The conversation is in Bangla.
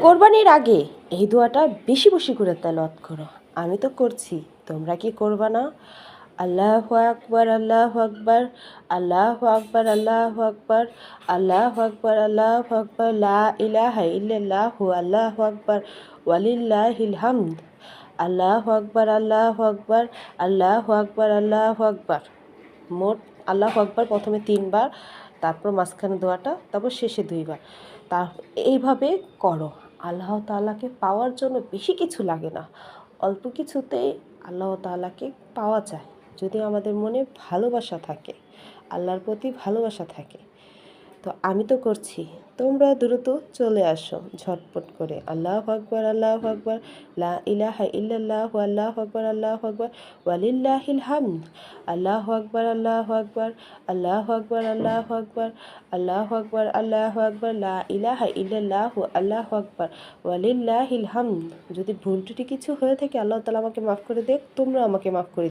কোরবানির আগে এই দোয়াটা বেশি বেশি করে তেলাওয়াত করো। আমি তো করছি, তোমরা কি করবা না? আল্লাহু আকবার, আল্লাহু আকবার, আল্লাহু আকবার, আল্লাহু আকবার, আল্লাহু আকবার, আল্লাহু আকবার, লা ইলাহা ইল্লাল্লাহু, আল্লাহু আকবার, ওয়ালিল্লাহিল হামদ। আল্লাহু আকবার, আল্লাহু আকবার, আল্লাহু আকবার, আল্লাহু আকবার। মোট আল্লাহু আকবার প্রথমে ৩ বার, তারপর মাঝখানে দোয়াটা, তারপর শেষে ২ বার। এইভাবে করো। আল্লাহ তাআলাকে পাওয়ার জন্য বেশি কিছু লাগে না, অল্প কিছুতেই আল্লাহ তাআলাকে পাওয়া যায়, যদি আমাদের মনে ভালোবাসা থাকে, আল্লাহর প্রতি ভালোবাসা থাকে। তো আমি তো করছি, তোমরা দ্রুত চলে আসো ঝটপট করে। আল্লাহু আকবার, আল্লাহু আকবার, লা ইলাহা ইল্লাল্লাহু, আল্লাহু আকবার, আল্লাহু আকবার, ওয়ালিল্লাহিল হামদ। আল্লাহু আকবার, আল্লাহু আকবার, আল্লাহু আকবার, আল্লাহু আকবার, আল্লাহু আকবার, আল্লাহু আকবার, লা ইলাহা ইল্লাল্লাহু, আল্লাহু আকবার, ওয়ালিল্লাহিল হামদ। যদি ভুল ত্রুটি কিছু হয়ে থাকে আল্লাহ তাআলা আমাকে মাফ করে দেখ, তোমরা আমাকে মাফ করে